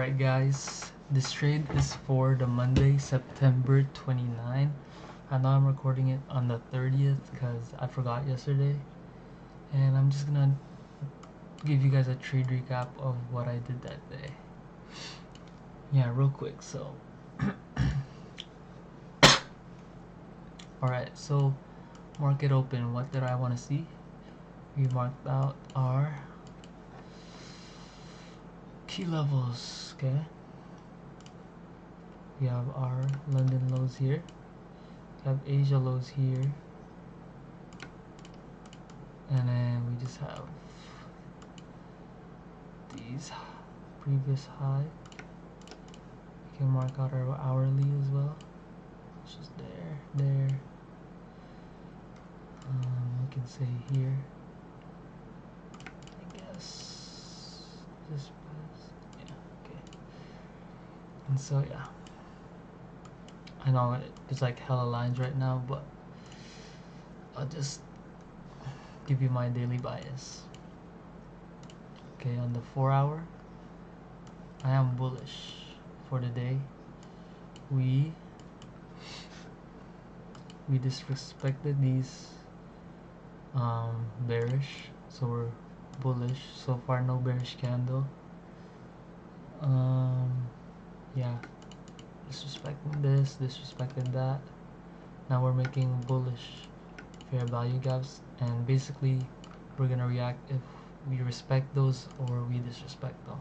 Alright guys, this trade is for the Monday, September 29. I know I'm recording it on the 30th because I forgot yesterday. And I'm just gonna give you guys a trade recap of what I did that day. Yeah, real quick, so alright, so market open, what did I want to see? We marked out our key levels, okay? We have our London lows here. We have Asia lows here. And then we just have these previous high. We can mark out our hourly as well. It's just there. We can say here, I guess this was, yeah, okay. And so yeah, I know it's like hella lines right now, but I'll just give you my daily bias. Okay, on the 4 hour, I am bullish for the day. We disrespected these bearish, so we're bullish. So far no bearish candle. Yeah, disrespecting this, disrespected that. Now we're making bullish fair value gaps, and basically we're gonna react if we respect those or we disrespect them,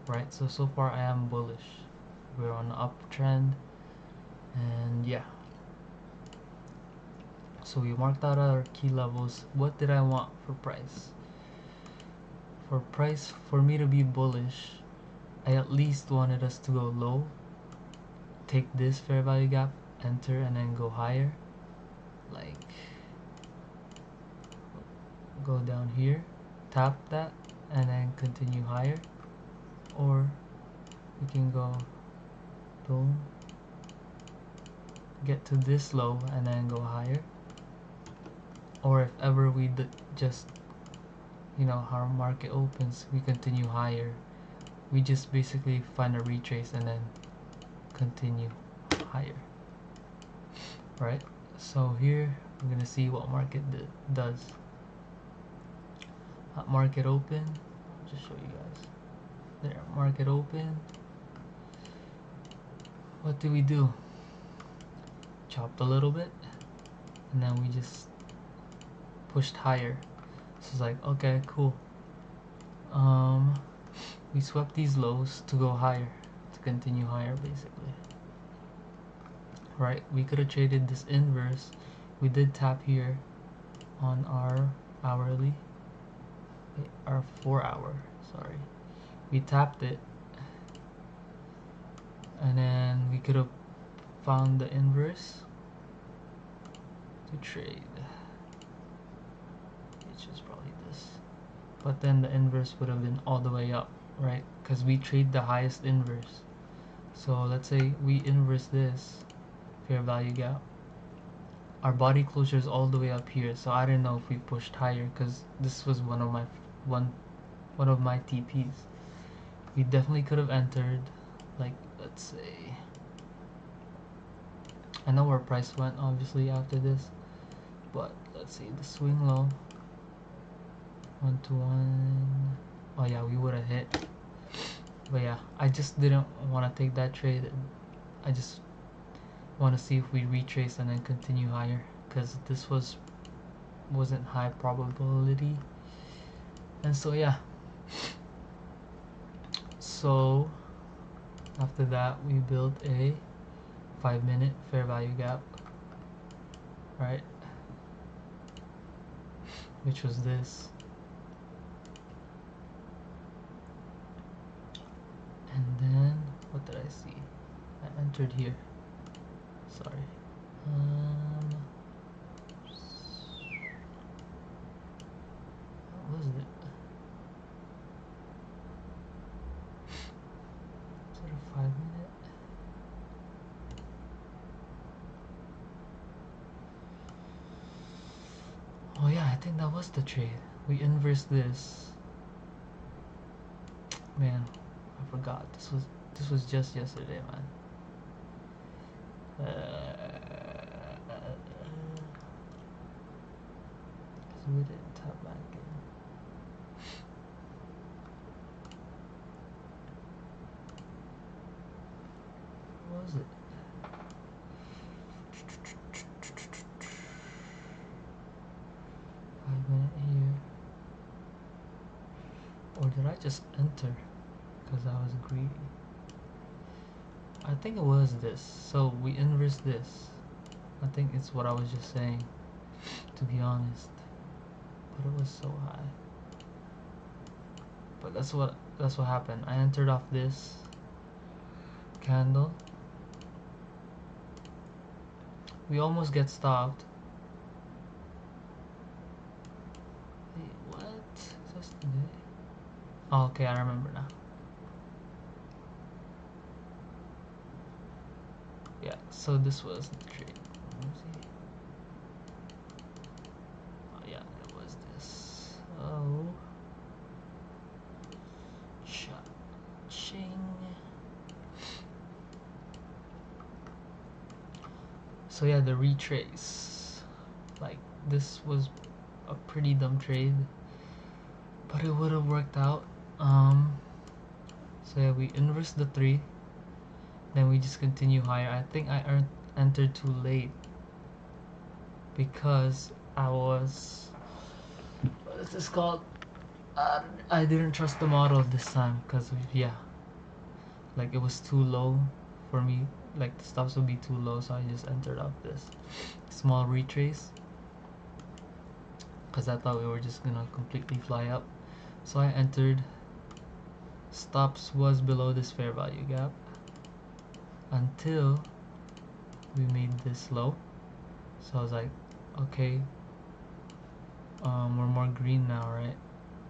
right? So far I am bullish. We're on an uptrend, and yeah. So we marked out our key levels. What did I want for price? For price, for me to be bullish, I at least wanted us to go low, take this fair value gap, enter, and then go higher. Like, go down here, tap that, and then continue higher. Or we can go boom, get to this low, and then go higher. Or if ever we just, how our market opens, we continue higher. We just basically find a retrace and then continue higher, right? So here we're gonna see what market does. Market open, I'll just show you guys. There, market open. What do we do? Chopped a little bit, and then we just pushed higher. So it's like, okay, cool. We swept these lows to go higher, to continue higher basically. Right, we could have traded this inverse. We did tap here on our hourly, our 4 hour, sorry. We tapped it, and then we could have found the inverse to trade, which is probably this. But then the inverse would have been all the way up, right? Because we trade the highest inverse. So let's say we inverse this fair value gap. Our body closure is all the way up here, so I don't know if we pushed higher because this was one of my TPs. We definitely could have entered, like, let's say, I know where price went obviously after this, but let's see the swing low 1-to-1. Oh yeah, we would have hit. But yeah, I just didn't want to take that trade. I just want to see if we retrace and then continue higher, because this wasn't high probability. And so yeah, so after that we built a 5-minute fair value gap, right, which was this. And then what did I see? I entered here, sorry. What was it? Is it a 5-minute? Oh yeah, I think that was the trade. We inversed this. Man, I forgot. This was just yesterday, man. So we didn't tap back in. What was it? Here, or did I just enter because I was greedy? I think it was this. So we inverse this. I think it's what I was just saying, to be honest. But it was so high. But that's what happened. I entered off this candle. We almost get stopped. Wait, what? Just today? Oh, okay, I remember now. Yeah, so this was the trade. Oh yeah, it was this. Oh, cha-ching. So yeah, the retrace. Like, this was a pretty dumb trade, but it would have worked out. So yeah, we inverse the 3, then we just continue higher. I think I entered too late because I was, what is this called? I didn't trust the model this time because yeah, like it was too low for me. Like the stops would be too low, so I just entered off this small retrace because I thought we were just gonna completely fly up. So I entered. Stops was below this fair value gap until we made this low. So I was like, okay, we're more green now, right?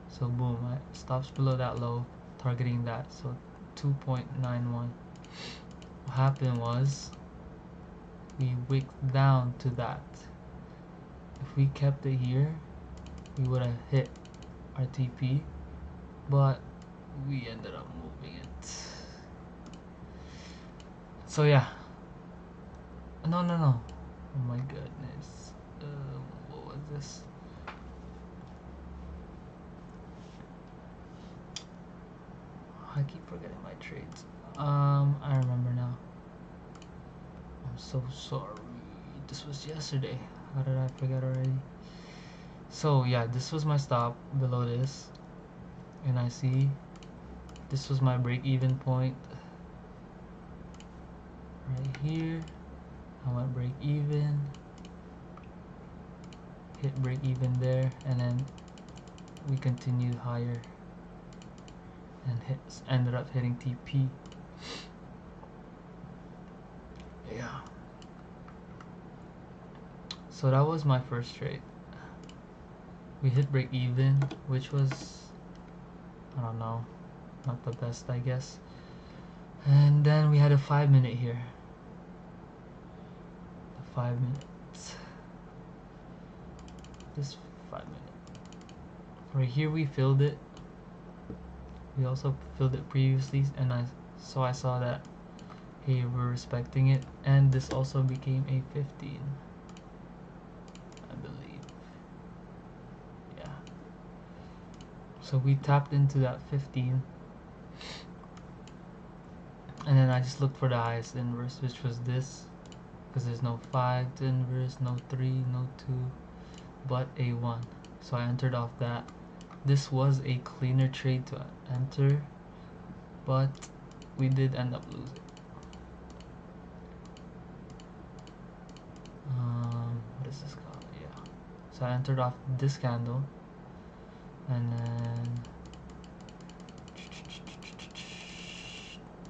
So boom, stops below that low, targeting that. So 2.91. What happened was we wicked down to that. If we kept it here, we would have hit our TP, but we ended up moving it. So yeah. No. Oh my goodness. What was this? I keep forgetting my trades. I remember now. I'm so sorry. This was yesterday. How did I forget already? So yeah, this was my stop below this, and I see this was my break-even point right here. I went break-even, hit break-even there, and then we continued higher and ended up hitting TP. Yeah. So that was my first trade. We hit break even, which was, I don't know, not the best, I guess. And then we had a 5-minute here. The 5 minutes. This 5-minute. Right here we filled it. We also filled it previously, and I saw that, hey, we're respecting it, and this also became a 15, I believe. Yeah. So we tapped into that 15, and then I just looked for the highest inverse, which was this, because there's no 5 to inverse, no 3, no 2, but a 1. So I entered off that. This was a cleaner trade to enter, but we did end up losing. What is this called? Yeah. So I entered off this candle, and then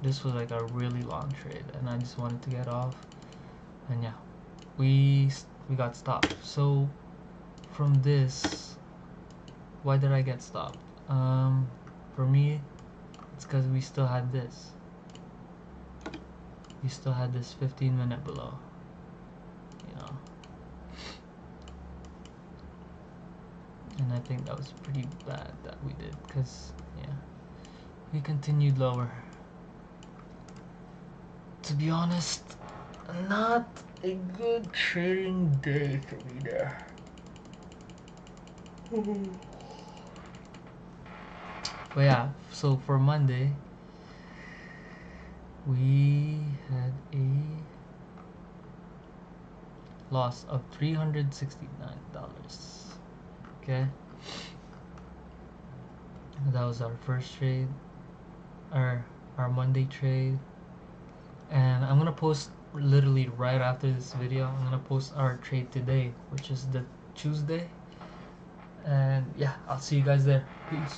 this was like a really long trade, and I just wanted to get off, and yeah, we got stopped. So from this, why did I get stopped? For me, it's because we still had this. We still had this 15-minute below, you know. And I think that was pretty bad that we did, because yeah, we continued lower. To be honest, not a good trading day for me there. But yeah, so for Monday, we had a loss of $369. Okay, that was our first trade, our Monday trade, and I'm gonna post literally right after this video. I'm gonna post our trade today, which is the Tuesday, and yeah, I'll see you guys there. Peace.